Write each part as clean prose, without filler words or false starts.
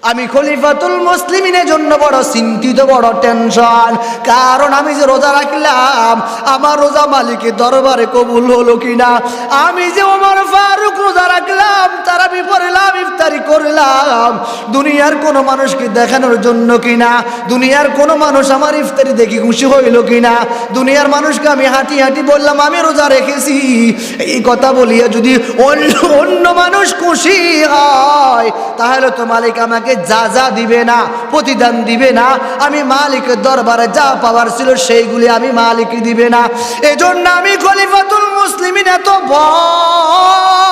আমি খলিফাতুল মুসলিমিনের জন্য বড় চিন্তিত, বড় টেনশন। কারণ আমি যে রোজা রাখলাম, আমার রোজা মালিকের দরবারে কবুল হলো কিনা। আমি যে ওমর ফারুক রোজা রাখলাম, তারাবি পড়লাম, ইফতারি করলাম, দুনিয়ার কোনো মানুষকে দেখানোর জন্য কিনা, দুনিয়ার কোনো মানুষ আমার ইফতারি দেখি খুশি হইল কিনা, দুনিয়ার মানুষকে আমি হাঁটি হাঁটি বললাম আমি রোজা রেখেছি, এই কথা বলিয়া যদি অন্য মানুষ খুশি হয়, তাহলে তো মালিক আমাকে যা যা দিবে না, প্রতিদান দিবে না। আমি মালিকের দরবারে যা পাওয়ার ছিল সেইগুলি আমি মালিকই দিবে না। এজন্য আমি খলিফাতুল মুসলিমিন এত ভয়,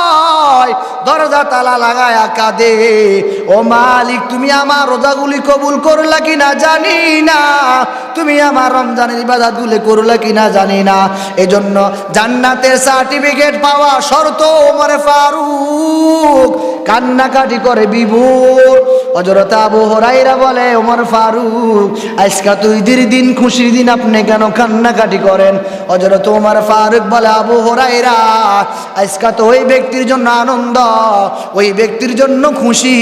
দরজা তালা লাগায়া কাঁদে, ও মালিক তুমি আমার রোজাগুলি কবুল করলা কিনা জানি না, তুমি আমার রমজানের ইবাদতগুলি করলা কিনা জানি না। এজন্য জান্নাতের সার্টিফিকেট পাওয়া শর্ত ওমর ফারুক কান্নাকাটি করে বিভোর। হযরত আবু হুরায়রা বলে, ওমর ফারুক আজকে তো ঈদের দিন, খুশির দিন, আপনি কেন কান্নাকাটি করেন? হযরত ওমর ফারুক বলে, আবু হুরায়রা আজকে তো ওই ব্যক্তির জন্য আনন্দ, ওই ব্যক্তির জন্য খুশি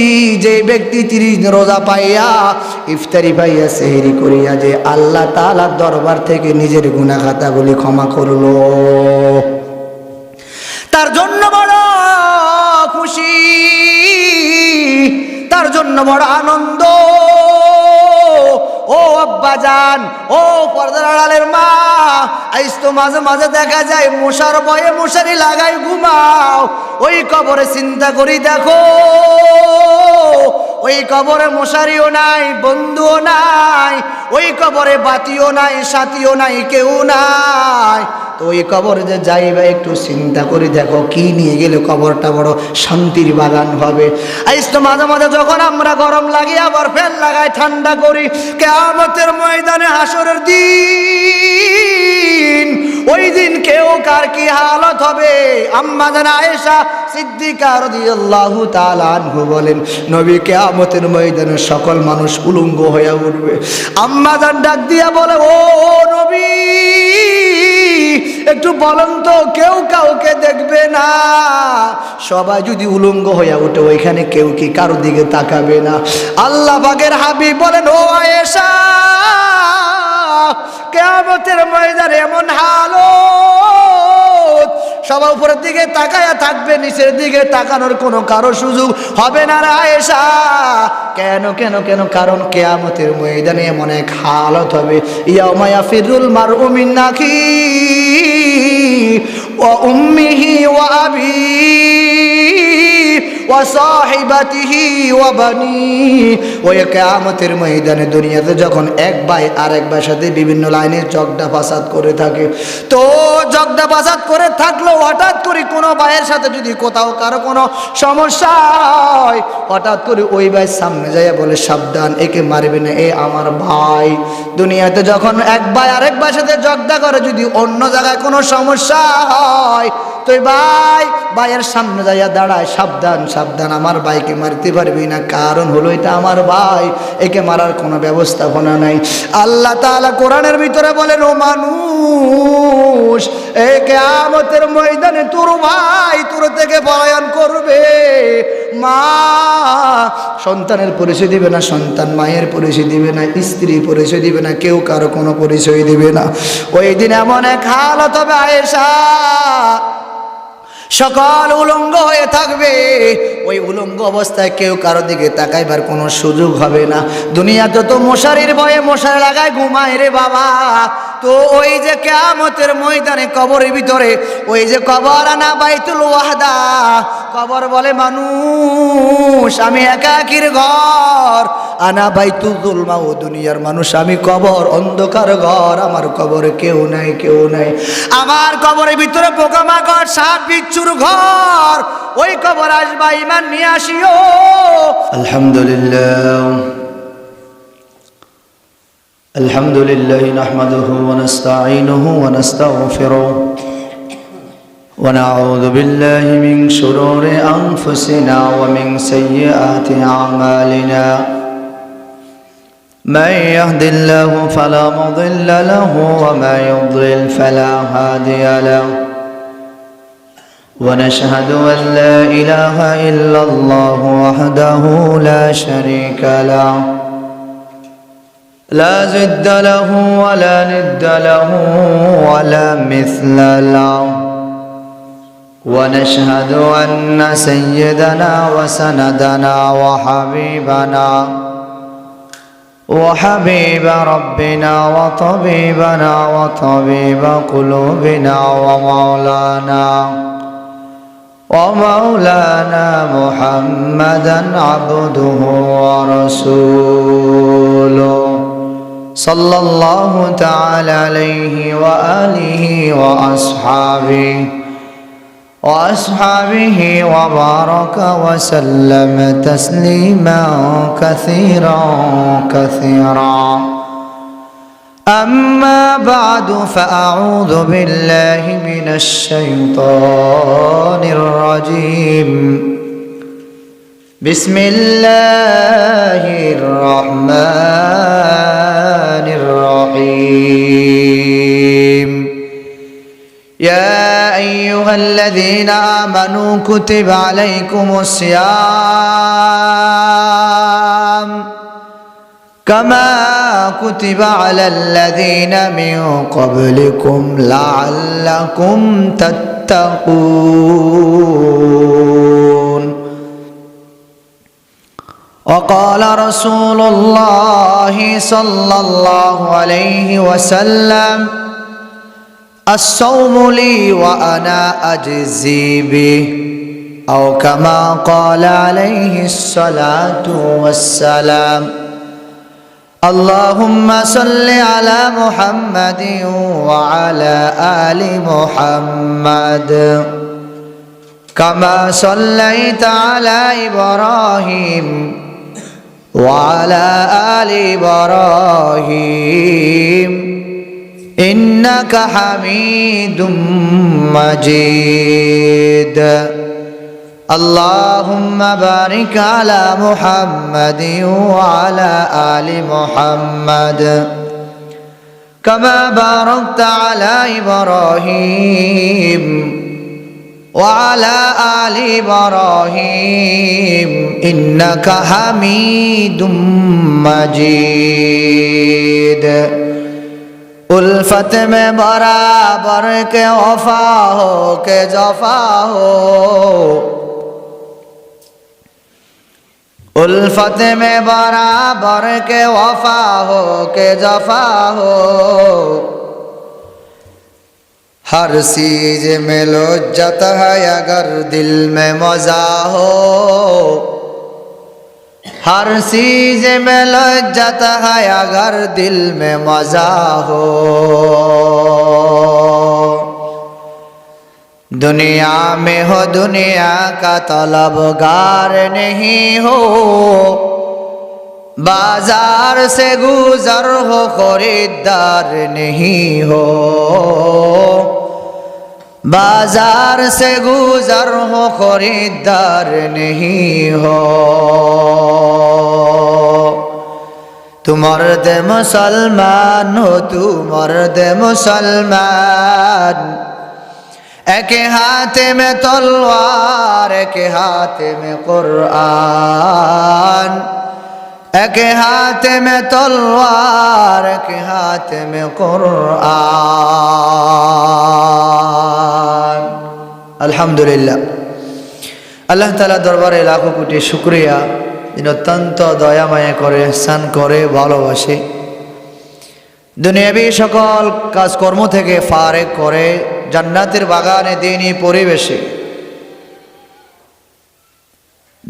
যে ব্যক্তি 30 রোজা পাইয়া, ইফতারি পাইয়া, সেহরি করিয়া যে আল্লাহ তাআলার দরবার থেকে নিজের গুনাহ খাতাগুলি ক্ষমা করলো, তার জন্য বড় খুশি, তার জন্য বড় আনন্দ। ও আব্বাজান, ও পর্দার আড়ালের মা, আজ তো মাঝে মাঝে দেখা যায় মশার ভয়ে মশারি লাগাই ঘুমাও। ওই কবরে চিন্তা করি দেখো, ওই কবরে মশারিও নাই, বন্ধুও নাই, ওই কবরে বাতিও নাই, সাথীও নাই, কেউ নাই। তো ওই কবরে যে যাইবা একটু চিন্তা করে দেখো, কি নিয়ে গেলে কবরটা বড় শান্তির বাগান হবে। আজ তো মাঝে মাঝে যখন আমরা গরম লাগে আবার ফ্যান লাগাই ঠান্ডা করি, কিয়ামতের ময়দানে হাসরের দিন, ওই দিন কেউ কার কি হালত হবে। আম্মা জান আয়েশা সিদ্দিকা রাদিয়াল্লাহু তাআলা আনহু বলেন, নবী কিয়ামতের ময়দানে সকল মানুষ উলঙ্গ হয়ে উঠবে। আম্মা জান ডাক দিয়া বলে, ও নবী একটু বলেন তো, কেউ কাউকে দেখবে না? সবাই যদি উলঙ্গ হয়ে ওঠে, ওইখানে কেউ কি কারো দিকে তাকাবে না? আল্লাহ পাকের হাবিব বলেন, ও আয়েশা কিয়ামতের ময়দানে এমন হালত, সবাই উপরের দিকে তাকায়া থাকবে, নিচের দিকে তাকানোর কোনো কারো সুযোগ হবে না রে আয়েশা। কেন কেন কেন? কারণ কিয়ামতের ময়দানে এমন এক হালত হবে, ইয়াউমা ইয়াফিরুল মারউ মিন আখিহি ওয়া উম্মিহি ওয়া আবিহি ওয়া সাহিবাতিহি ওয়া বানিহি। ওই কিয়ামতের ময়দানে দুনিয়াতে যখন এক ভাই আরেক ভাইয়ের সাথে বিভিন্ন লাইনে ঝগড়া ফাসাদ করে থাকে, তো ঝগড়া ফাসাদ করে থাকলো, হঠাৎ করে কোনো ভাইয়ের সাথে যদি কোথাও কারো কোনো সমস্যা হয়, হঠাৎ করে ওই ভাই সামনে যাইয়া বলে, সাবধান, একে মারবে না, এ আমার ভাই। দুনিয়াতে যখন এক ভাই আরেক ভাইয়ের সাথে ঝগড়া করে, যদি অন্য জায়গায় কোনো সমস্যা হয়, তো ভাইয়ের সামনে যাইয়া দাঁড়ায়, সাবধান সাবধান, আমার ভাইকে মারতে পারবি না, কারণ হলো এটা আমার ভাই, একে মারার কোনো ব্যবস্থাপনা নাই। আল্লাহ তাআলা কোরআনের ভিতরে বলেন, ও মানুষ, এই কিয়ামতের ময়দানে তোর ভাই তোর থেকে পলায়ন করবে। মা সন্তানের পরিচয় দিবে না, সন্তান মায়ের পরিচয় দিবে না, স্ত্রী পরিচয় দিবে না, কেউ কারো কোনো পরিচয় দিবে না। ওই দিন এমন এক হালত হবে আয়েশা, সকল উলঙ্গ হয়ে থাকবে। ওই উলঙ্গ অবস্থায় কেউ কারো দিকে তাকাইবার কোনো সুযোগ হবে না। দুনিয়াতে তো মশারির ভয়ে মশারি লাগায় ঘুমায় রে বাবা। তো ওই যে কিয়ামতের ময়দানে কবরের ভিতরে, ওই যে কবর আনা বাইতুল ওয়াহদা, কবর বলে মানুষ আমি একাকির ঘর, আনা বাইতুল যুলমা, ও দুনিয়ার মানুষ আমি কবর, অন্ধকার ঘর, আমার কবরে কেউ নাই, কেউ নাই। আমার কবরের ভিতরে পোকামাকড় সাপ বিচ্ছুর ঘর, ওই কবর আসবা, ঈমান নিয়ে আসিও। আলহামদুলিল্লাহ আলহামদুলিল্লাহ নাহমাদুহু ওয়া নাস্তাঈনুহু ওয়া নাস্তাগফিরুহু ওয়া নাউযু বিল্লাহি মিন শুরুরি আনফুসিনা ওয়া মিন সাইয়্যাতি আ'মালিনা। من يهد الله فلا مضل له وما يضلل فلا هادي له ونشهد أن لا إله إلا الله وحده لا شريك له لا ضد له ولا ند له ولا مثل له ونشهد أن سيدنا وسندنا وحبيب ربنا وطبيبنا وطبيب قلوبنا ومولانا محمدا عبده ورسوله صلى الله تعالى عليه وآله وأصحابه وبارك وسلم تسليما كثيرا أما بعد فأعوذ بالله من الشيطان الرجيم بسم الله الرحمن الرحيم يا أيها الذين آمنوا كتب عليكم الصيام كما كتب على الذين من قبلكم لعلكم تتقون وقال رسول الله صلى الله عليه وسلم الصوم لي وأنا أجزي به أو كما قال عليه الصلاة والسلام اللهم صل على محمد وعلى آل محمد كما صليت على إبراهيم وعلى آل إبراهيم إنك حميد مجيد اللهم بارك على محمد وعلى آل محمد كما باركت على إبراهيم وعلى آل إبراهيم إنك حميد مجيد उल्फत में बराबर के वफा हो के जफा हो उल्फत में बराबर के वफा हो के जफा हो हर चीज में लज्जत है अगर दिल में मजा हो हर चीज में लज्जत है अगर दिल में मजा हो दुनिया में हो दुनिया का तलबगार नहीं हो बाजार से गुजर हो खरीदार नहीं हो बाजार से गुजर हो खरीदार नहीं हो तू मर्द मुसलमान हो तू मर्द मुसलमान एक हाथ में तलवार एक हाथ में कुरान एक हाथ में तलवार एक हाथ में कुरान अल्हम्दुलिल्लाह अल्लाह ताला दरबारे लाखों कोटी शुक्रिया যিনি অত্যন্ত দয়া মায়া করে স্নান করে ভালোবাসে দুনিয়াবি সকল কাজকর্ম থেকে ফারেক করে জান্নাতের বাগানে দিনী পরিবেশে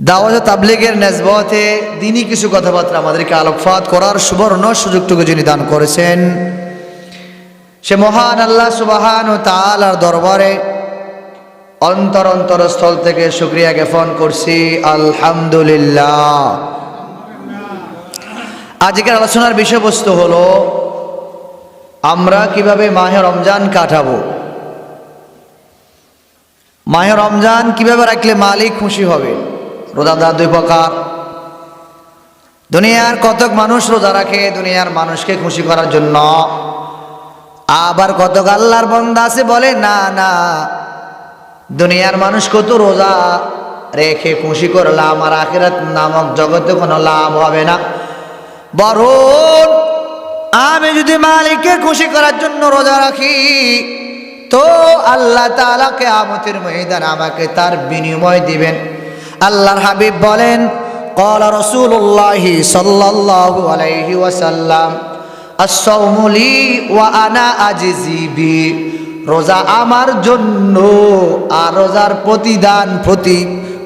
দাওয়াত তাবলীগের নেসবতে দিনী কিছু কথাবার্তা আমাদেরকে আলোকপাত করার সুবর্ণ সুযোগটুকু যিনি দান করেছেন সে মহান আল্লাহ সুবহান ও তাআলার দরবারে অন্তর অন্তরস্থল থেকে শুকরিয়া জ্ঞাপন করছি আলহামদুলিল্লাহ। আজকের আলোচনার বিষয়বস্তু হলো আমরা কিভাবে মাহে রমজান কাটাবো, মাহে রমজান কিভাবে রাখলে মালিক খুশি হবে। রোজাদার দুই প্রকার, দুনিয়ার কতক মানুষ রোজা রাখে দুনিয়ার মানুষকে খুশি করার জন্য, আবার কতক আল্লাহর বান্দা আছে বলে না না দুনিয়ার মানুষ কত রোজা রেখে খুশি করলাম, আর আখিরাত নামক জগতে কোনো লাভ হবে না। বরং আমি যদি মালিককে খুশি করার জন্য রোজা রাখি, তো আল্লাহ তাআলা কিয়ামতের ময়দানে আমাকে তার বিনিময় দিবেন। আল্লাহর হাবিব বলেন, ক্বালা রাসূলুল্লাহি সাল্লাল্লাহু আলাইহি ওয়াসাল্লাম, আস-সাওমু লি ওয়া আনা আজজি বি, রোজা আমার জন্য আর রোজার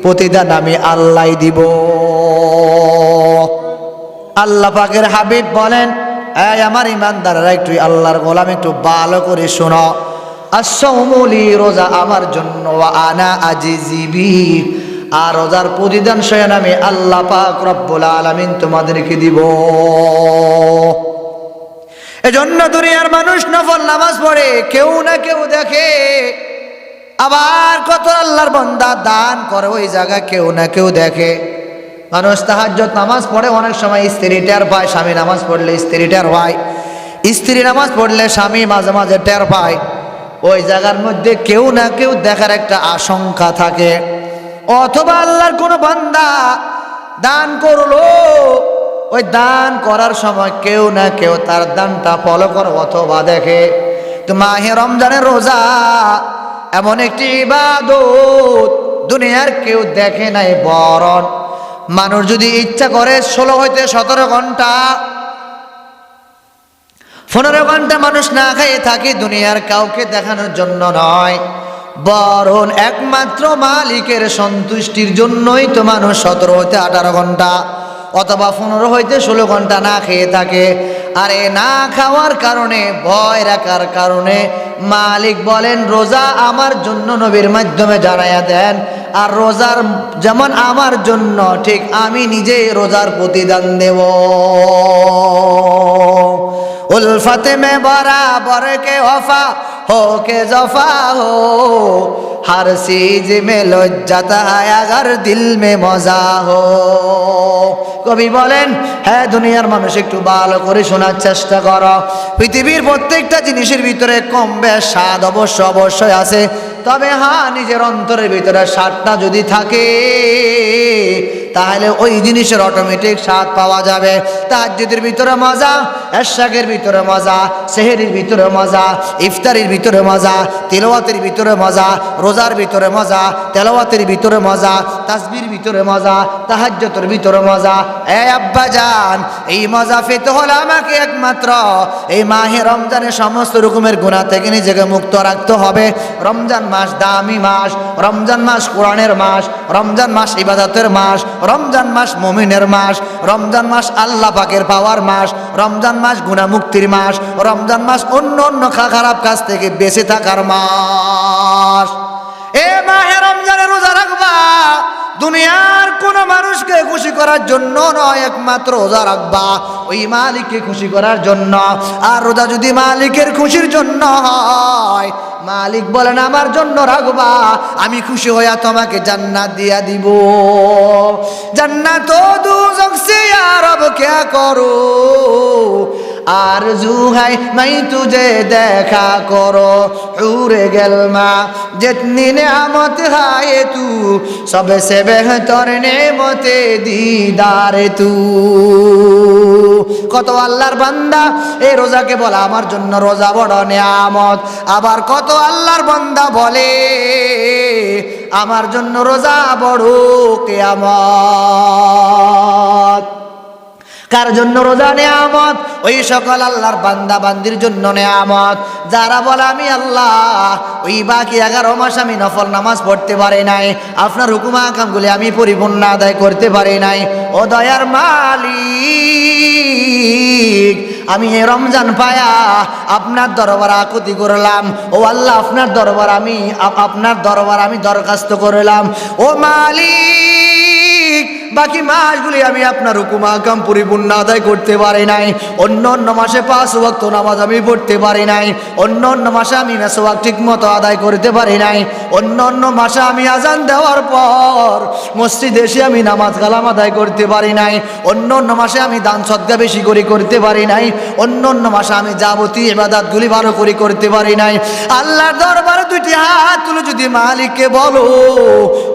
প্রতিদান আমি আল্লাহই দিব। আল্লাহ পাকের হাবিব বলেন, এই আমার ইমানদাররা, একটু আল্লাহর গোলাম একটু ভালো করে শোনো। আস-সাওমু লি, রোজা আমার জন্য, ওয়া আনা আজজি বি, আর রোজার প্রতিদান স্বয়ং আমি আল্লাহ পাক রব্বুল আলামিন তোমাদেরকে দিব। এজন্য দুনিয়ার মানুষ নফল নামাজ পড়ে, কেউ না কেউ দেখে, আবার কত আল্লাহর বান্দা দান করে, ওই জায়গায় কেউ না কেউ দেখে। মানুষ তাহাজ্জুদ নামাজ পড়ে, অনেক সময় স্ত্রী টের পায়, স্বামী নামাজ পড়লে স্ত্রী টের পায়, স্ত্রী নামাজ পড়লে স্বামী মাঝে মাঝে টের পায়। ওই জায়গার মধ্যে কেউ না কেউ দেখার একটা আশঙ্কা থাকে। অথবা আল্লাহর কোনো বান্দা দান করলো, ওই দান করার সময় কেউ না কেউ তার দানটা ফলো করে অথবা দেখে। তো মাহে রমজানের রোজা এমন একটি ইবাদত, দুনিয়ার কেউ দেখে নাই, বরং মানুষ যদি ইচ্ছা করে 16 হইতে 17 ঘন্টা 15 ঘন্টা মানুষ না খেয়ে থাকে, দুনিয়ার কাউকে দেখানোর জন্য নয়, বরং একমাত্র মালিকের সন্তুষ্টির জন্যই তো মানুষ 17 হইতে 18 ঘন্টা অথবা 15 হইতে 16 ঘন্টা না খেয়ে থাকে। আর এই না খাওয়ার কারণে, ভয় রাখার কারণে মালিক বলেন, রোজা আমার জন্য নবীর মাধ্যমে জানাইয়া দেন, আর রোজার যেমন আমার জন্য, ঠিক আমি নিজেই রোজার প্রতিদান দেব। উলফতে মে বরাবর কে ওফা हो के जफा हो, हर चीज में लज्जत है अगर दिल में मजा हो। কবি বলেন, হ্যাঁ দুনিয়ার মানুষ একটু ভালো করে শোনার চেষ্টা করো। পৃথিবীর প্রত্যেকটা জিনিসের ভিতরে কম বেশ স্বাদ অবশ্যই আছে, তবে হ্যাঁ নিজের অন্তরের ভিতরে স্বাদটা যদি থাকে, তাহলে ওই জিনিসের অটোমেটিক স্বাদ পাওয়া যাবে। তাহাজ্জুদের ভিতরে মজা, ইশরাকের ভিতরে মজা, সেহরির ভিতরে মজা, ইফতারির ভিতরে মজা, তিলাওয়াতের ভিতরে মজা, রোজার ভিতরে মজা, তেলাওয়াতের ভিতরে মজা, তাসবির ভিতরে মজা, তাহাজ্জুদের ভিতরে মজা। এই আব্বাজান, এই মজা পেতে হলে আমাকে একমাত্র এই মাহে রমজানের সমস্ত রকমের গুনাহ থেকে নিজেকে মুক্ত রাখতে হবে। রমজান মাস দামি মাস, রমজান মাস কোরআনের মাস, রমজান মাস ইবাদতের মাস, রমজান মাস মুমিনের মাস, রমজান মাস আল্লাহ পাকের পাওয়ার মাস, রমজান মাস গুনাহ মুক্তির মাস, রমজান মাস অন্য খারাপ কাজ থেকে বেঁচে থাকার মাস। এ মাহে রমজানে রোজা রাখবা, দুনিয়ার কোন মানুষকে খুশি করার জন্য নয়, একমাত্র রোজা রাখবা ওই মালিককে খুশি করার জন্য। আর রোজা যদি মালিকের খুশির জন্য হয়, মালিক বলেন আমার জন্য রাখবা, আমি খুশি হইয়া তোমাকে জান্নাত দিয়া দিব। জান্নাত দুজক সে ইয়া রব क्या करो, आरज़ू है मैं तुझे देखा करो, हुरे गलमा जितनी नेमत है तू, सबसे बेहतर नेमते दीदार तू। কত আল্লাহর বান্দা এই রোজাকে বলে আমার জন্য রোজা বড় নিয়ামত, আবার কত আল্লাহর বান্দা বলে আমার জন্য রোজা বড় কিয়ামত। কার জন্য রোজা নিয়ামত? ওই সকল আল্লাহর বান্দা বান্দির জন্য নিয়ামত যারা বলে আমি আল্লাহ ওই বাকি 11 মাস আমি নফল নামাজ পড়তে পারি নাই, আপনার হুকুম আহকামগুলি আমি পরিপূর্ণ আদায় করতে পারি নাই। ও দয়ার মালিক, আমি এই রমজান পায়া আপনার দরবার আকুতি করলাম। ও আল্লাহ, আপনার দরবার আমি দরখাস্ত করলাম। ও মালিক, বাকি মাসগুলি আমি আপনার হুকুম আহকাম পরিপূর্ণ আদায় করতে পারি নাই। অন্য অন্য মাসে 5 ওয়াক্ত নামাজ আমি পড়তে পারি নাই। অন্য অন্য মাসে আমি মেসওয়াক ঠিক মতো আদায় করতে পারি নাই। অন্য অন্য মাসে আমি আজান দেওয়ার পর মসজিদে এসে আমি নামাজ কালাম আদায় করতে পারি নাই। অন্য অন্য মাসে আমি দান সদকা বেশি করে করতে পারি নাই। অন্য অন্য মাসে আমি যাবতীয় ইবাদতগুলি ভালো করে করতে পারি নাই। আল্লাহর দরবারে 2টি হাত তুলে যদি মালিককে বলো,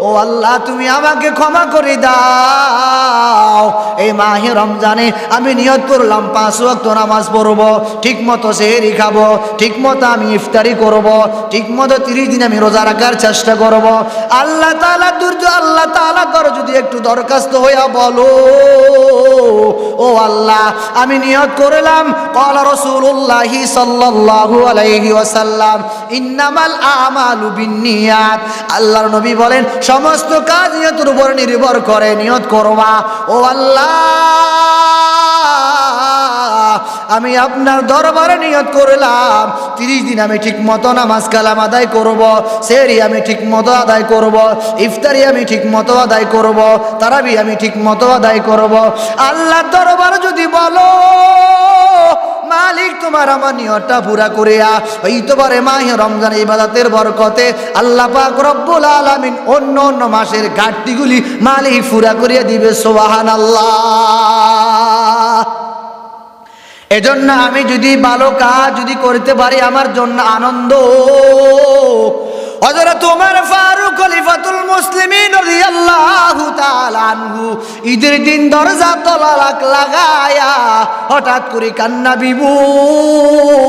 ও আল্লাহ তুমি আমাকে ক্ষমা করে দাও, এই মাহে রমজানে আমি নিয়ত করলাম 5 ওয়াক্ত নামাজ পড়ব, ঠিক মতো সেহরি খাবো, ঠিক মতো আমি ইফতারি করব, ঠিক মতো 30 দিন আমি রোজা রাখার চেষ্টা করব। আল্লাহ তাআলা আল্লাহ তাআলা করে যদি একটু দরখাস্ত হইয়া বলো, ও আল্লাহ আমি নিয়ত করলাম, ক্বালা রাসূলুল্লাহ সাল্লাল্লাহু আলাইহি ওয়াসাল্লাম ইন্নামাল আমালু বিন্নিয়াত, আল্লাহর নবী বলেন সমস্ত কাজ নিয়তের উপর নির্ভর করে, নিয়ত করবা। ও আল্লাহ আমি আপনার দরবারে নিয়ত করলাম 30 দিন আমি ঠিক মতো নামাজ কালাম আদায় করব, সেহরি আমি ঠিক মতো আদায় করব, ইফতারি আমি ঠিক মতো আদায় করব, তারাবি আমি ঠিক মতো আদায় করব। আল্লাহর দরবারে যদি বলো, মালিক তোমার আমার নিয়তটা পুরা করিয়া এইতবারে মাহে রমজান ইবাদতের বরকতে আল্লাহ পাক রব্বুল আলামিন অন্য অন্য মাসের ঘাটতিগুলি মালিক পুরা করিয়া দিবে। সুবহানাল্লাহ। এজন্য আমি যদি ভালো কাজ যদি করতে পারি আমার জন্য আনন্দ। হযরত ওমর ফারুক খলিফাতুল মুসলিমিন রাদিয়াল্লাহু তাআলা আনহু ঈদের দিন দরজা তলা লাগায়া হঠাৎ করে কান্না বিভোর।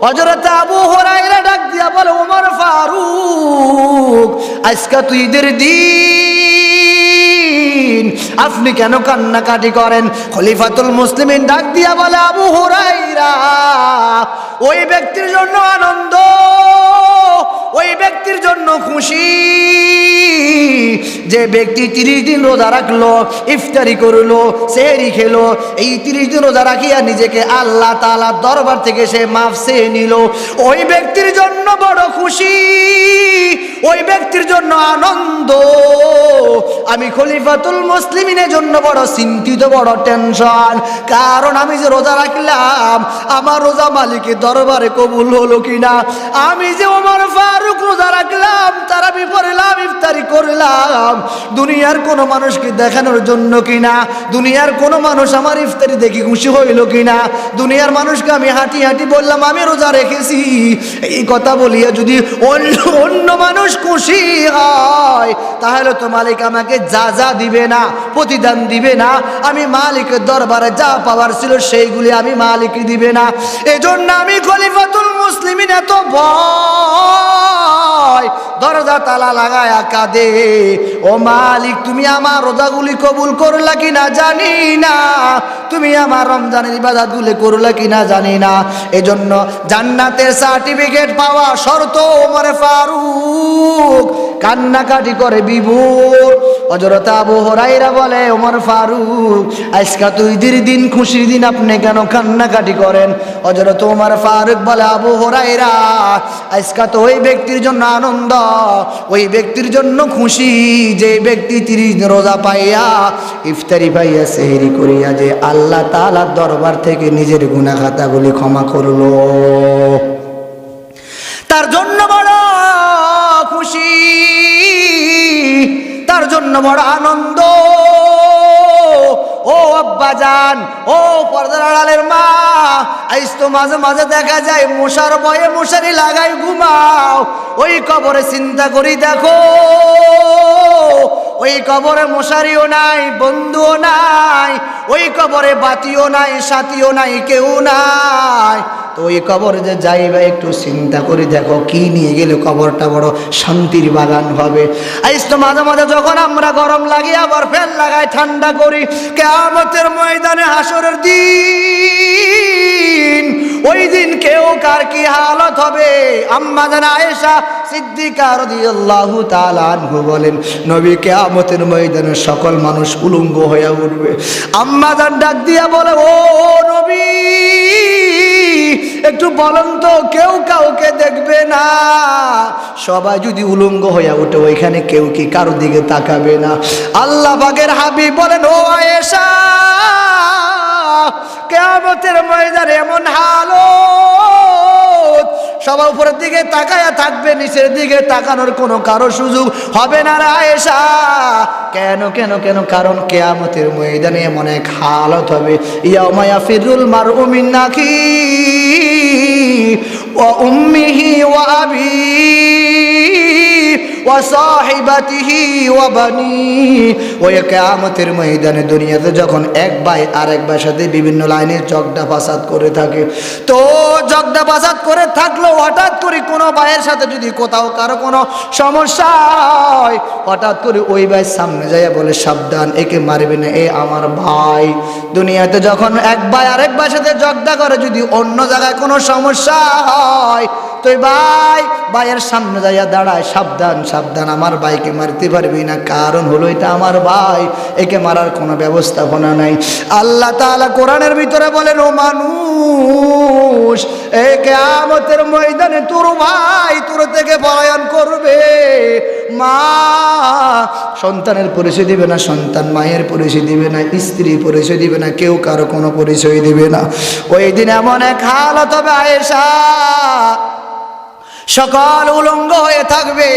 হযরত আবু হুরায়রা ডাক দিয়া বলে, ওমর ফারুক আজকে তুই ঈদের দিন, আপনি কেন কান্নাকাটি করেন? খলিফাতুল মুসলিমিন ডাক দিয়া বলে, আবু হুরায়রা ওই ব্যক্তির জন্য আনন্দ, ওই ব্যক্তির জন্য খুশি যে ব্যক্তি 30 দিন রোজা রাখলো, ইফতারি করলো, সেহরি খেলো, এই 30 দিন রোজা রাখিয়া নিজেকে আল্লাহ তাআলার দরবার থেকে সে মাফ চেয়ে নিল, ওই ব্যক্তির জন্য বড় খুশি, ওই ব্যক্তির জন্য আনন্দ। আমি খলিফাতুল মুসলিমিনের জন্য বড় চিন্তিত, বড় টেনশন, কারণ আমি যে রোজা রাখলাম আমার রোজা মালিকের দরবারে কবুল হলো কিনা। আমি যে ওমর ফারুক রোজা রাখলাম, তারাবি পড়লাম, ইফতারি করলাম, দুনিয়ার কোনো মানুষকে দেখানোর জন্য কিনা, দুনিয়ার কোনো মানুষ আমার ইফতারি দেখি খুশি হইল কিনা, দুনিয়ার মানুষকে আমি হাঁটি হাঁটি বললাম আমি রোজা রেখেছি, এই কথা বলিয়া যদি অন্য মানুষ খুশি হয় তাহলে তো মালিক আমাকে যা যা দিবে না, প্রতিদান দিবে না, আমি মালিকের দরবারে যা পাওয়ার ছিল সেইগুলি আমি মালিকই দিবে না। এজন্য আমি খলিফাতুল মুসলিমিন এত ভয়, দরজা তালা লাগায়া কাঁদে, ও মালিক তুমি আমার রোজাগুলি কবুল করলা কিনা জানি না, তুমি আমার রমজানের ইবাদতগুলি করলা কিনা জানি না। এজন্য জান্নাতের সার্টিফিকেট পাওয়া শর্ত ওমর ফারুক কান্নাকাটি করে বিভোর। হযরত আবু হুরায়রা বলে, ওমর ফারুক আজকে তো ঈদের দিন, খুশির দিন, আপনি কেন কান্নাকাটি করেন? হযরত ওমর ফারুক বলে, আবু হুরায়রা আজকে তো ওই ব্যক্তির জন্য আনন্দ, ওই ব্যক্তির জন্য খুশি যে ব্যক্তি 30 দিন রোজা পাইয়া, ইফতারি পাইয়া, সেহরি করিয়া যে আল্লাহ তাআলার দরবার থেকে নিজের গুনাহ খাতাগুলি ক্ষমা করলো, তার জন্য বড় খুশি, তার জন্য বড় আনন্দ। ও আব্বাজান, ও পর্দার আড়ালের মা, আজ তো মাঝে মাঝে দেখা যায় মশার ভয়ে মশারি লাগাই ঘুমাও, ওই কবরে চিন্তা করি দেখো, ওই কবরে মশারিও নাই, বন্ধুও নাই, ওই কবরে বাতিও নাই, সাথীও নাই, কেউ নাই। তো ওই কবরে যে যাইবা একটু চিন্তা করে দেখো, কি নিয়ে গেলে কবরটা বড় শান্তির বাগান হবে। আজ তো মাঝে মাঝে যখন আমরা গরম লাগে আবার ফ্যান লাগাই ঠান্ডা করি, কিয়ামতের ময়দানে হাসরের দিন, ওই দিন কেউ কার কি হালত হবে। আম্মা জান আয়েশা সিদ্দিকা রাদিয়াল্লাহু তাআলা আনহা বলেন, নবী কিয়ামতের ময়দানে সকল মানুষ উলঙ্গ হয়ে উঠবে। আম্মা জান ডাক দিয়া বলে, ও নবী একটু বলুন তো, কেউ কাউকে দেখবে না, সবাই যদি উলঙ্গ হয়ে ওঠে ওইখানে কেউ কি কারো দিকে তাকাবে না? আল্লাহ পাকের হাবিব বলেন, ও আয়েশা, কিয়ামতের ময়দানে এমন হালত, সবার উপরের দিকে তাকায়া থাকবে, নিচের দিকে তাকানোর কোনো কারো সুযোগ হবে না রে আয়েশা। কেন কেন কেন? কারণ কিয়ামতের ময়দানে এমন এক হালত হবে, ইয়াউমা ইয়াফিরুল মারউ মিন আখিহি ওয়া উম্মিহি ওয়া আবিহি ওয়া সাহিবাতিহি ওয়া বানি। ওই কিয়ামতের ময়দানে দুনিয়াতে যখন এক ভাই আরেক ভাইয়ের সাথে বিভিন্ন লাইনে ঝগড়া ফাসাদ করে থাকে, তো ঝগড়া ফাসাদ করে থাকলো, হঠাৎ করে কোনো ভাইয়ের সাথে যদি কোথাও কারো কোনো সমস্যা হয়, হঠাৎ করে ওই ভাই সামনে যাইয়া বলে, সাবধান, একে মারবে না, এ আমার ভাই। দুনিয়াতে যখন এক ভাই আরেক ভাইয়ের সাথে ঝগড়া করে, যদি অন্য জায়গায় কোনো সমস্যা হয়, তো ভাইয়ের সামনে যাইয়া দাঁড়ায়, সাবধান সাবধান, আমার ভাইকে মারতে পারবি না, কারণ হলো এটা আমার ভাই, একে মারার কোনো ব্যবস্থাপনা নাই। আল্লাহ তাআলা কোরআনের ভিতরে বলেন, ও মানুষ, এই কিয়ামতের ময়দানে তোর ভাই তোর থেকে পলায়ন করবে। মা সন্তানের পরিচয় দিবে না, সন্তান মায়ের পরিচয় দিবে না, স্ত্রী পরিচয় দিবে না, কেউ কারো কোনো পরিচয় দিবে না। ওই দিন এমন এক হালত হবে আয়েশা, সকল উলঙ্গ হয়ে থাকবে,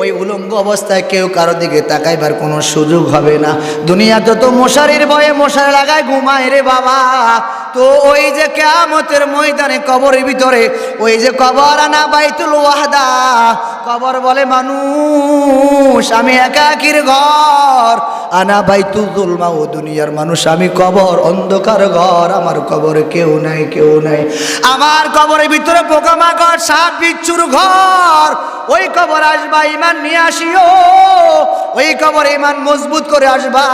ওই উলঙ্গ অবস্থায় কেউ কারো দিকে তাকাইবার কোনো সুযোগ হবে না। দুনিয়াতে তো মশারির ভয়ে মশারি লাগায় ঘুমায় রে বাবা, তো ওই যে কিয়ামতের ময়দানে কবরের ভিতরে ওই যে কবর, আনা বাইতুল ওয়াহদা, কবর বলে মানুষ আমি একাকির ঘর, আনা বাইতুল যুলমা, ও দুনিয়ার মানুষ আমি কবর, অন্ধকার ঘর, আমার কবরে কেউ নাই, কেউ নাই। আমার কবরের ভিতরে পোকামাকড় সাপ বিচ্ছুর ঘর, ওই কবর আসবা, ইমান নিয়ে আসিও, ওই কবর ইমান মজবুত করে আসবা,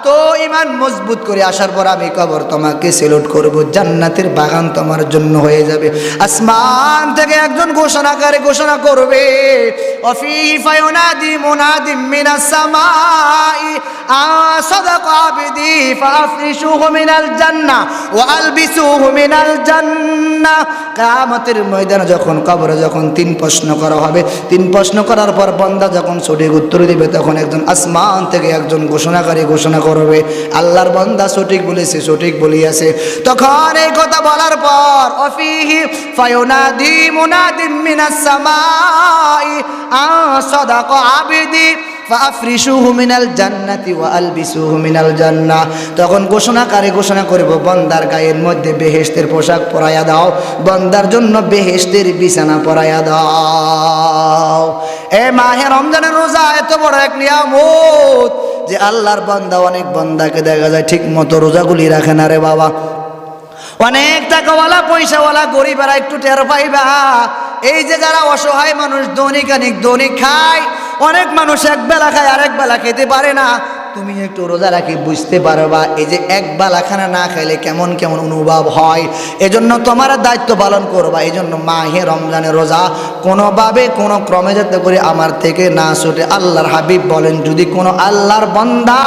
তো ইমান মজবুত করে আসার পর আমি কবর তোমাকে সেলুট করব, জান্নাতের বাগান তোমার জন্য হয়ে যাবে। আসমান থেকে একজন ঘোষণাকারী ঘোষণা করবে, অফিহি ফায়ুনাদি মুনাদিম মিনাস সামাই আসাদাকা আবদি ফাফরিশুহু মিনাল জান্নাহ ওয়া আলবিসুহু মিনাল জান্নাহ। কিয়ামতের ময়দানে যখন কবরে যখন তিন প্রশ্ন করা হবে, তিন প্রশ্ন করার পর বান্দা যখন সঠিক উত্তর দিবে, তখন একজন আসমান থেকে একজন ঘোষণাকারী ঘোষণা করবে, আল্লাহর বান্দা সঠিক বলেছে, সঠিক বলিয়াছে। তখন এই কথা বলার পর অফিহি ফায়ুনাদি মুনাদিম মিনাস সামাই আসাদাকা আবদি ফাফরিশুহু মিনাল জান্নাতি ওয়া আলবিসুহু মিনাল জান্নাহ। তখন ঘোষণাকারী ঘোষণা করব, বান্দার গায়ের মধ্যে বেহেশতের পোশাক পরাইয়া দাও, বান্দার জন্য বেহেশতের বিছানা পরাইয়া দাও। এ মাহে রমজানের রোজা এত বড় এক নিয়ামত যে আল্লাহর বান্দা, অনেক বান্দাকে দেখা যায় ঠিক মতো রোজাগুলি রাখে না রে বাবা। অনেক টাকাওয়ালা পয়সাওয়ালা গরিবেরা একটু টের পাইবা, এই যে যারা অসহায় মানুষ, দৈনিক আনিক দৈনিক খায়, অনেক মানুষ এক বেলা খায় আরেক বেলা খেতে পারে না, তুমি একটু রোজা রাখি বুঝতে পারবা এই যে এক বেলা খানা না খাইলে কেমন কেমন অনুভব হয়। এজন্য তোমার দায়িত্ব পালন করবা। এজন্য মাহে রমজানের রোজা কোনোভাবে কোনো ক্রমে যাতে করে আমার থেকে না ছুটে। আল্লাহর হাবিব বলেন, যদি কোনো আল্লাহর বান্দা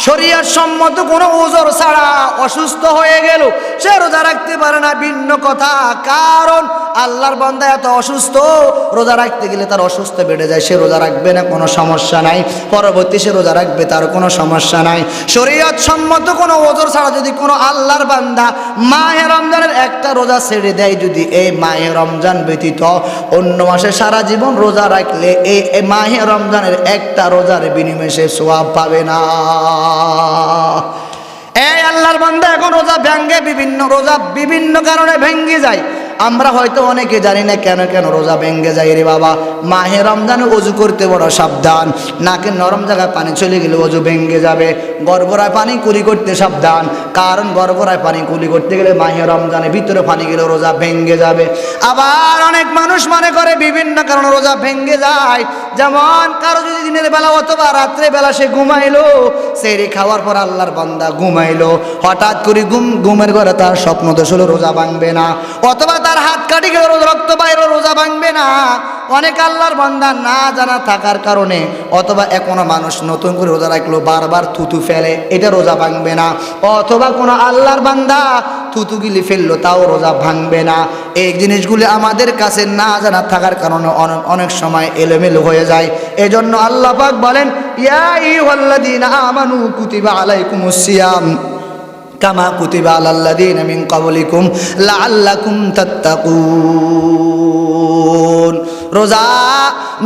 শরীয়ত সম্মত কোনো ওজর ছাড়া অসুস্থ হয়ে গেল, সে রোজা রাখতে পারে না, ভিন্ন কথা, কারণ আল্লাহর বান্দা এত অসুস্থ, রোজা রাখতে গেলে তার অসুস্থ বেড়ে যায়, সে রোজা রাখবে না, কোনো সমস্যা নাই, পরবর্তী সে রোজা রাখবে, তার কোনো সমস্যা নাই। শরীয়ত সম্মত কোনো ওজর ছাড়া যদি কোনো আল্লাহর বান্দা মাহে রমজানের একটা রোজা ছেড়ে দেয়, যদি এই মাহে রমজান ব্যতীত অন্য মাসে সারা জীবন রোজা রাখলে এই মাহে রমজানের একটা রোজার বিনিময়ে সে সওয়াব পাবে না। এই আল্লাহর বান্দা এখন রোজা ভেঙ্গে, রোজা বিভিন্ন কারণে ভেঙ্গে যায়। আমরা হয়তো অনেকে জানি না কেন কেন রোজা ভেঙ্গে যায় রে বাবা। মাহে রমজানে ওযু করতে বড় সাবধান, নাকে নরম জায়গায় পানি চলে গেলে ওযু ভেঙ্গে যাবে। গড়গড়ায় পানি কুলি করতে সাবধান, কারণ গড়গড়ায় পানি কুলি করতে গেলে মাহে রমজানের ভিতরে পানি গেলে রোজা ভেঙ্গে যাবে। আবার অনেক মানুষ মনে করে বিভিন্ন কারণে রোজা ভেঙ্গে যায়, যেমন কারো যদি দিনের বেলা অথবা রাত্রে বেলা সে ঘুমাইলো, সেহরি খাওয়ার পর আল্লাহর বান্দা ঘুমাইলো, হঠাৎ করে ঘুমের ঘরে তার স্বপ্ন দোষ হলো, রোজা ভাঙবে না, অথবা তার হাত কাটি গেল, রক্ত বাইরে, রোজা ভাঙবে না। অনেক আল্লাহর বান্দা না জানা থাকার কারণে, অথবা এখনো মানুষ নতুন করে রোজা রাখলো বারবার থুতু ফেলে, এটা রোজা ভাঙবে না। অথবা কোনো আল্লাহর বান্দা থুতুগিলি ফেললো তাও রোজা ভাঙবে না। এই জিনিসগুলি আমাদের কাছে না জানা থাকার কারণে অনেক সময় এলোমেলো হয়ে যায়। এজন্য আল্লাহ পাক বলেন, ইয়া আইয়ুহাল্লাযীনা আমানু কুতিবা আলাইকুমুস সিয়াম কামা কুতিবা আলাল্লাযীনা মিন ক্বাবলিকুম লাআল্লাকুম তাত্তাকুন। রোজা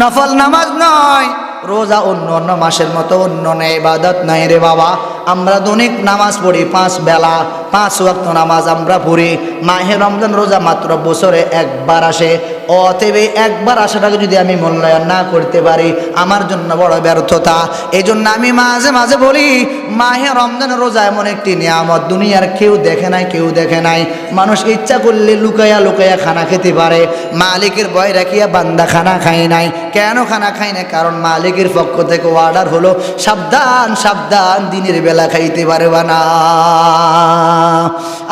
নফল নামাজ নয়, রোজা অন্য অন্য মাসের মতো অন্য ইবাদত নাই রে বাবা। আমরা দৈনিক নামাজ পড়ি 5 বেলা, 5 ওয়াক্ত নামাজ আমরা পড়ি। মাহে রমজান রোজা মাত্র বছরে একবার আসে। অতএব একবার আসাটাকে যদি আমি মূল্যায়ন না করতে পারি আমার জন্য বড় ব্যর্থতা। এই জন্য আমি মাঝে মাঝে বলি, মাহে রমজান রোজা এমন একটি নিয়ামত, দুনিয়ার কেউ দেখে নাই, কেউ দেখে নাই। মানুষ ইচ্ছা করলে লুকাইয়া লুকাইয়া খানা খেতে পারে। মালিকের ভয় রাখিয়া বান্দা খানা খায় নাই। কেন খানা খায় না? কারণ মালিকের পক্ষ থেকে অর্ডার হলো, সাবধান সাবধান, দিনের বেলা খাইতে পারবা না।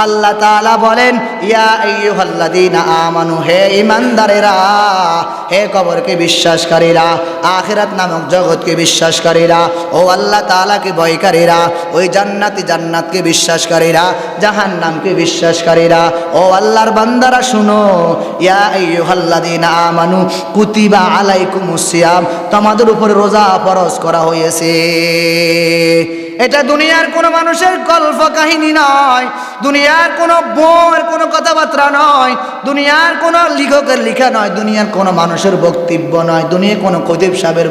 আল্লাহ তাআলা বলেন, ইয়া আইয়ুহাল্লাযীনা আমানু, হে ঈমানদারেরা, হে কবরকে বিশ্বাসকারীরা, আখিরাত নামক জগৎকে বিশ্বাসকারীরা, ও আল্লাহ তাআলাকে ভয়কারীরা, ওই জান্নাতকে বিশ্বাসকারীরা, জাহান্নামকে বিশ্বাসকারীরা, ও আল্লাহর বান্দারা শুনো, ইয়া আইয়ুহাল্লাযীনা আমানু কুতিবা আলাইকুমুস সিয়াম, তোমাদের উপর রোজা ফরজ করা হয়েছে। এটা দুনিয়ার কোনো মানুষের গল্প কাহিনী নয়, দুনিয়ার কোনো বইয়ের কোনো কথাবার্তা নয়, দুনিয়ার কোনো লেখকের লেখা নয়, দুনিয়ার কোনো মানুষের বক্তব্য নয়, দুনিয়ার কোনো খতিব সাহেবের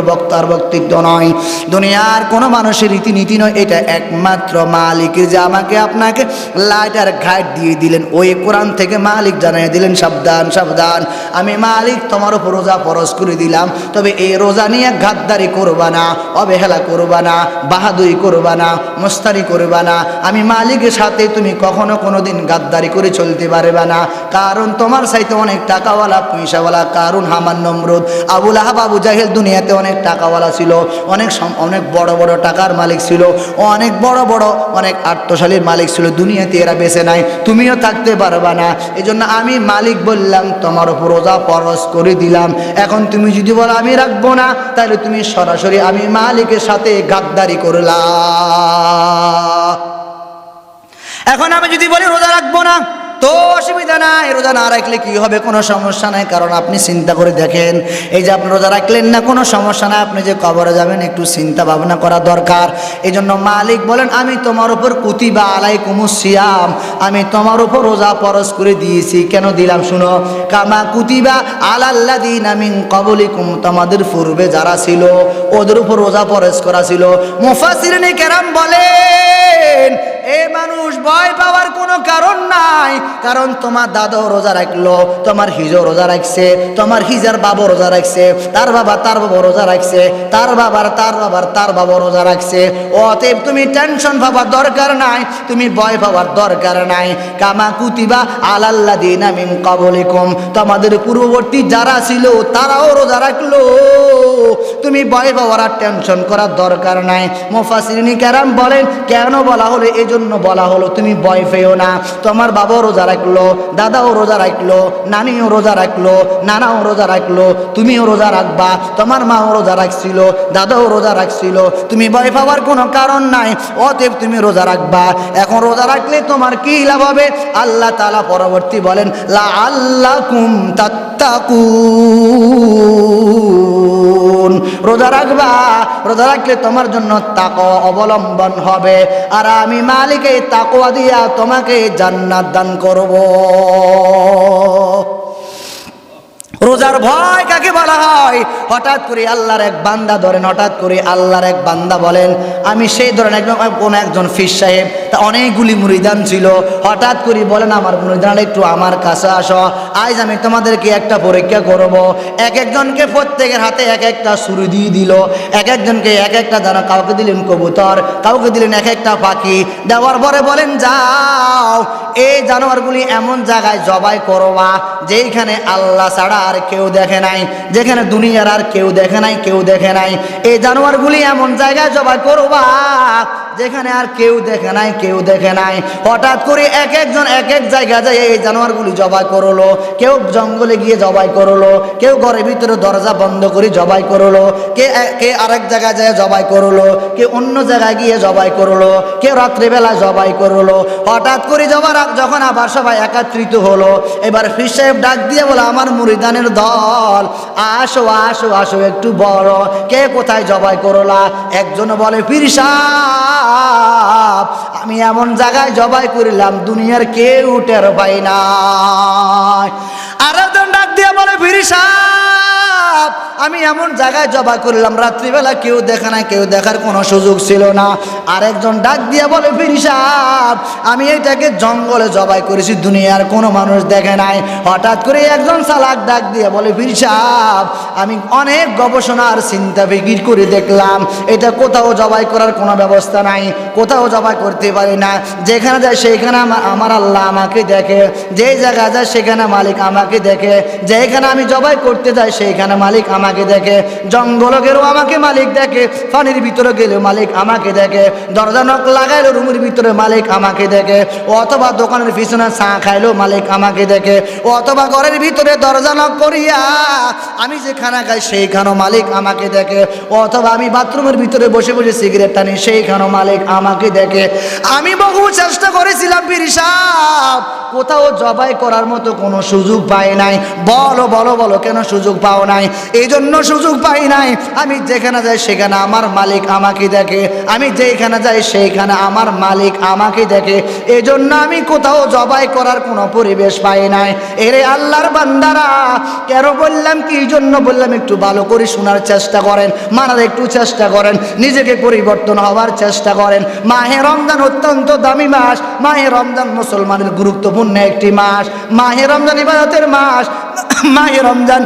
বক্তার বক্তব্য নয়, দুনিয়ার কোনো মানুষের রীতিনীতি নয়। এটা একমাত্র মালিকের, যে আমাকে আপনাকে লাইটার ঘাট দিয়ে দিলেন, ওই কোরআন থেকে মালিক জানিয়ে দিলেন, সাবধান সাবধান, আমি মালিক তোমার উপর রোজা ফরজ করে দিলাম। তবে এই রোজা নিয়ে গাদ্দারি করবা না, অবহেলা করবা না, বাহাদুরি করবা না, মস্তারি করবা না। আমি মালিকের সাথে তুমি কখনো কোনোদিন গাদ্দারি করে চলতে পারবে না। কারণ তোমার সাথে অনেক টাকাওয়ালা, পয়সাওয়ালা, কারুন, হামান, নমরুদ, আবু লাহাব, আবু জাহেল দুনিয়াতে অনেক টাকাওয়ালা ছিল, অনেক বড় বড় টাকার মালিক ছিল, অনেক বড় বড় অনেক আত্মশালীর মালিক ছিল। দুনিয়াতে এরা বেঁচে নাই, তুমিও থাকতে পারবা না। এই জন্য আমি মালিক বললাম তোমার উপর রোজা ফরজ করে দিলাম। এখন তুমি যদি বলো আমি রাখবো না, তাহলে তুমি সরাসরি আমি মালিকের সাথে গাদ্দারি করলা। এখন আমি যদি বলি রোজা রাখবো না, তো অসুবিধা নাই, রোজা না রাখলে কি হবে? কোনো সমস্যা নাই। কারণ আপনি চিন্তা করে দেখেন, এই যে আপনি রোজা রাখলেন না, কোনো সমস্যা নাই, আপনি যে কবরে যাবেন একটু চিন্তা ভাবনা করা দরকার। এই জন্য মালিক বলেন, আমি তোমার উপর কুতিবা আলাইকুমুস সিয়াম, আমি তোমার উপর রোজা ফরজ করে দিয়েছি। কেন দিলাম শুনো, কামা কুতিবা আলাল্লাযীনা মিন ক্বাবলিকুম, তোমাদের পূর্বে যারা ছিল ওদের উপর রোজা ফরজ করা ছিল। মুফাসসিরিনে কেরাম বলেন, এ মানুষ ভয় পাওয়ার কোনো কারণ নাই। কারণ তোমার দাদাও রোজা রাখলো, তোমার হিজো রোজা রাখছে, তোমার হিজার বাবা রোজা রাখছে, তার বাবা রোজা রাখছে, তার বাবার বাবা রোজা রাখছে। অতএব তুমি টেনশন পাওয়ার দরকার নাই, তুমি ভয় পাওয়ার দরকার নাই। কামা কুতিবা আলাল্লাযীনা মিন ক্বাবলিকুম, তোমাদের পূর্ববর্তী যারা ছিল তারাও রোজা রাখলো, তুমি ভয় পাওয়ার আর টেনশন করার দরকার নাই। মুফাসসিরিনে কেরাম বলেন, কেন বলা হলো? এই জন্য বলা হলো তুমি ভয় পেও না। তোমার বাবাও রোজা রাখলো, দাদাও রোজা রাখলো, নানিও রোজা রাখলো, নানাও রোজা রাখলো, তুমিও রোজা রাখবা, তোমার মাও রোজা রাখছিল, দাদাও রোজা রাখছিল, তুমি ভয় পাওয়ার কোনো কারণ নাই। অতএব তুমি রোজা রাখবা। এখন রোজা রাখলে তোমার কি লাভ হবে? আল্লাহ তাআলা পরবর্তী বলেন, লাআল্লাকুম তাত্তাকুন, রোজা রাখবা, রোজা রাখলে তোমার জন্য তাকওয়া অবলম্বন হবে, আর আমি মালিক এই তাকওয়া দিয়া তোমাকে জান্নাত দান করব। রোজার ভয় কাকে বলা হয়? হঠাৎ করে আল্লাহর এক বান্দা ধরেন, হঠাৎ করে আল্লাহর এক বান্দা বলেন, আমি সেই ধরেন কোন একজন ফির সাহেব, তা অনেকগুলি মুরিদান ছিল, হঠাৎ করে বলেন আমার মুরিদান একটু আমার কাছে আসো, আজ আমি তোমাদেরকে একটা পরীক্ষা করব। এক একজনকে প্রত্যেকের হাতে এক একটা ছুরি দিয়ে দিল, এক একজনকে এক একটা দানা, কাউকে দিলেন কবুতর, কাউকে দিলেন এক একটা পাখি, দেওয়ার পরে বলেন যাও এই জানোয়ারগুলি এমন জায়গায় জবাই করবা যেখানে আল্লাহ ছাড়া আর কেউ দেখে নাই, যেখানে দুনিয়ার আর কেউ দেখে নাই, কেউ দেখে নাই। এই জানোয়ারগুলি এমন জায়গায় জবাই করবা যেখানে আর কেউ দেখে নাই, কেউ দেখে নাই। হঠাৎ করে এক একজন এক এক জায়গা যায় এই জানোয়ারগুলি জবাই করলো। কেউ জঙ্গলে গিয়ে জবাই করলো, কেউ ঘরের ভিতরে দরজা বন্ধ করে জবাই করলো, কে আরেক জায়গায় যায় জবাই করলো, কেউ অন্য জায়গায় গিয়ে জবাই করলো, কেউ রাত্রিবেলা জবাই করলো। হঠাৎ করে যখন আবার সবাই একত্রিত হলো, এবার পীর সাহেব ডাক দিয়ে বলে, আমার মুরিদানের দল, আসো আসো আসো, একটু বড়, কে কোথায় জবাই করলা? একজন বলে, পীর সাহেব, আমি এমন জায়গায় জবাই করিলাম দুনিয়ার কেউ টের পাই না। আরেকজন ডাক দিয়ে বলে, পীর সাহেব, আমি এমন জায়গায় জবাই করলাম রাত্রিবেলা কেউ দেখে না, কেউ দেখার কোনো সুযোগ ছিল না। আরেকজন ডাক দিয়ে বলে, পীর সাহেব, আমি এটাকে জঙ্গলে জবাই করেছি, দুনিয়ার কোনো মানুষ দেখে নাই। হঠাৎ করে একজন চালাক ডাক দিয়ে বলে, পীর সাহেব, আমি অনেক গবেষণা আর চিন্তা ফিকির করে দেখলাম এটা কোথাও জবাই করার কোনো ব্যবস্থা নাই, কোথাও জবাই করতে পারি না। যেখানে যায় সেইখানে আমার আল্লাহ আমাকে দেখে, যেই জায়গায় যায় সেখানে মালিক আমাকে দেখে, যেখানে আমি জবাই করতে যাই সেইখানে মালিক আমাকে দেখে। জঙ্গলে গেলেও আমাকে মালিক দেখে, পানির ভিতরে গেলেও মালিক আমাকে দেখে, দরজা নক লাগাইলো রুমের ভিতরে মালিক আমাকে দেখে, অথবা দোকানের পিছনে চা খাইলেও মালিক আমাকে দেখে, অথবা ঘরের ভিতরে দরজা নক করিয়া আমি যেখানে খাই সেইখানেও মালিক আমাকে দেখে, অথবা আমি বাথরুমের ভিতরে বসে বসে সিগারেট টানি সেইখানেও মালিক আমাকে দেখে। আমি বহু চেষ্টা করেছিলাম পীর সাহেব, কোথাও জবাই করার মতো কোনো সুযোগ পাই নাই। বলো বলো বলো, কেন সুযোগ পাও নাই? এই জন্য সুযোগ পাই নাই, আমি যেখানে যাই সেখানে আমার মালিক আমাকে দেখে, আমি যেখানে যাই সেইখানে আমার মালিক আমাকে দেখে, এই জন্য আমি কোথাও জবাই করার কোনো পরিবেশ পাই নাই। এরে আল্লাহর বান্দারা, কেন বললাম, কি জন্য বললাম, একটু ভালো করে শোনার চেষ্টা করেন, মানার একটু চেষ্টা করেন, নিজেকে পরিবর্তন হওয়ার চেষ্টা করেন। মাহে রমজান অত্যন্ত দামি মাস, মাহে রমজান মুসলমানের গুরুত্বপূর্ণ একটি মাস, মাহে রমজান ইবাদতের মাস, মাহে রমজান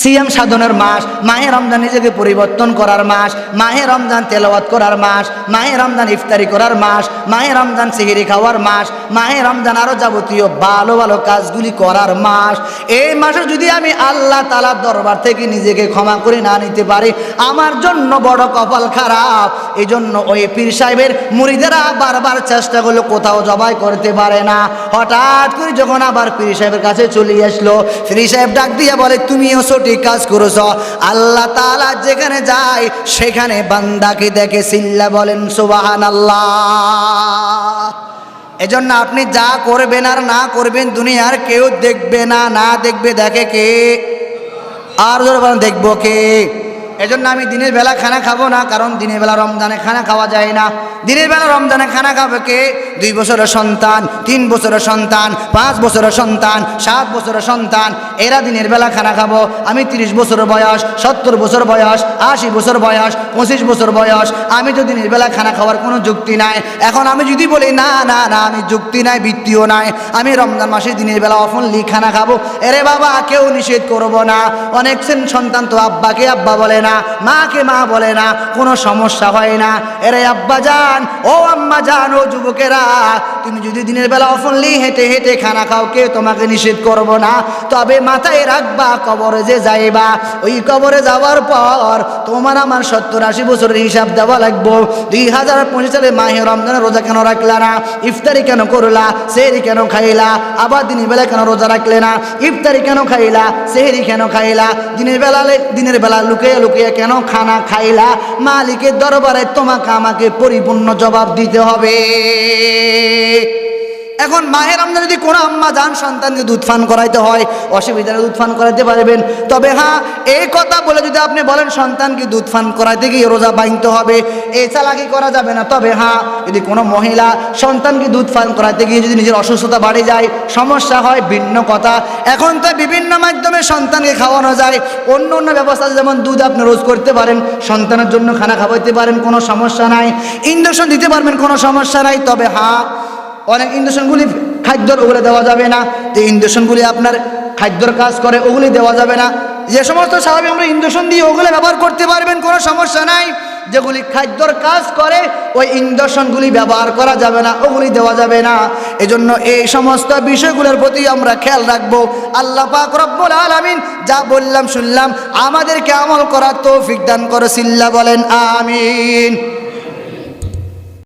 সিয়াম সাধনের মাস, মাহে রমজান নিজেকে পরিবর্তন করার মাস, মাহে রমজান তেলাওয়াত করার মাস, মাহে রমজান ইফতারি করার মাস, মাহে রমজান সিহরি খাওয়ার মাস, মাহে রমজান আরো যাবতীয় ভালো ভালো কাজগুলি করার মাস। এই মাসে যদি আমি আল্লাহ তাআলার দরবার থেকে নিজেকে ক্ষমা করে না নিতে পারি, আমার জন্য বড় কপাল খারাপ। এই জন্য ওই পীর সাহেবের মুরিদেরা বারবার চেষ্টা করলো, কোথাও জবাই করতে পারে না। হঠাৎ করে যখন আবার পীর সাহেবের কাছে চলে আসলো, পীর সাহেব ডাক দিয়ে বলে, তুমিও ঠিক কাজ করেছ, আল্লাহ তাআলা যেখানে যায় সেখানে বান্দাকে দেখে, সিল্লা বলেন সুবহানাল্লাহ। এজন্য আপনি যা করবেন আর না করবেন দুনিয়ার কেউ দেখবে না, না দেখবে দেখে কে? আর দেখবো কে? এজন্য আমি দিনের বেলা খানা খাবো না, কারণ দিনের বেলা রমজানে খানা খাওয়া যায় না। দিনের বেলা রমজানে খানা খাবে কে? 2 বছরের সন্তান, 3 বছরের সন্তান, 5 বছরের সন্তান, 7 বছরের সন্তান, এরা দিনের বেলা খানা খাবো। আমি 30 বছর বয়স, 70 বছর বয়স, 80 বছর বয়স, 25 বছর বয়স, আমি তো দিনের বেলা খানা খাওয়ার কোনো যুক্তি নাই। এখন আমি যদি বলি না না না, আমি যুক্তি নাই, বৃত্তিও নাই, আমি রমজান মাসে দিনের বেলা অফনলি খানা খাবো, এরে বাবা কেউ নিষেধ করবো না। অনেক সন্তান তো আব্বাকে আব্বা বলে না, মাকে মা বলে না, কোনো সমস্যা হয় না। এরে আব্বা যান, ও আম্মা যান, ও যুবকেরা, তুমি যদি দিনের বেলা অফনলি হেঁটে হেঁটে খানা খাও, কেউ তোমাকে নিষেধ করবো না। তবে মাথায় রাখবা, কবরে যে যাইবা, ওই কবরে যাওয়ার পর তোমার আমার 70-80 বছরের হিসাব দেওয়া লাগবো। 2025 সালে মাহে রমজানে রোজা কেন রাখলা না? ইফতারি কেন করলা? সেহরি কেন খাইলা? আবার দিনের বেলা কেন রোজা রাখলে না? ইফতারি কেন খাইলা? সেহরি কেন খাইলা? দিনের বেলা লুকিয়ে লুকিয়ে কেন খানা খাইলা? মালিকের দরবারে তোমাকে আমাকে পরিপূর্ণ জবাব দিতে হবে। এখন মাহে রমজান যদি কোনো আম্মা জান সন্তানকে দুধ পান করাইতে হয়, অসুবিধা দুধ পান করাইতে পারবেন। তবে হ্যাঁ, এই কথা বলে যদি আপনি বলেন সন্তানকে দুধ পান করাইতে গিয়ে রোজা ভাঙতে হবে, এই চালাকি করা যাবে না। তবে হ্যাঁ, যদি কোনো মহিলা সন্তানকে দুধ পান করাইতে গিয়ে যদি নিজের অসুস্থতা বাড়ে যায়, সমস্যা হয়, ভিন্ন কথা। এখন তো বিভিন্ন মাধ্যমে সন্তানকে খাওয়ানো যায়, অন্য অন্য ব্যবস্থা আছে, যেমন দুধ আপনি রোজ করতে পারেন, সন্তানের জন্য খানা খাওয়াইতে পারেন, কোনো সমস্যা নাই। ইঞ্জেকশন দিতে পারবেন, কোনো সমস্যা নাই। তবে হ্যাঁ, অনেক ইঞ্জেকশনগুলি খাদ্যর, ওগুলো দেওয়া যাবে না। যে ইঞ্জেকশনগুলি আপনার খাদ্যর কাজ করে, ওগুলি দেওয়া যাবে না। যে সমস্ত স্বাভাবিক আমরা ইঞ্জেকশন দিয়ে ওগুলো ব্যবহার করতে পারবেন, কোনো সমস্যা নাই। যেগুলি খাদ্যর কাজ করে ওই ইঞ্জেকশনগুলি ব্যবহার করা যাবে না, ওগুলি দেওয়া যাবে না। এজন্য এই সমস্ত বিষয়গুলোর প্রতি আমরা খেয়াল রাখবো। আল্লাহ পাক রব্বুল আলামিন যা বললাম শুনলাম, আমাদেরকে আমল করার তৌফিক দান করে, সিল্লা বলেন আমিন।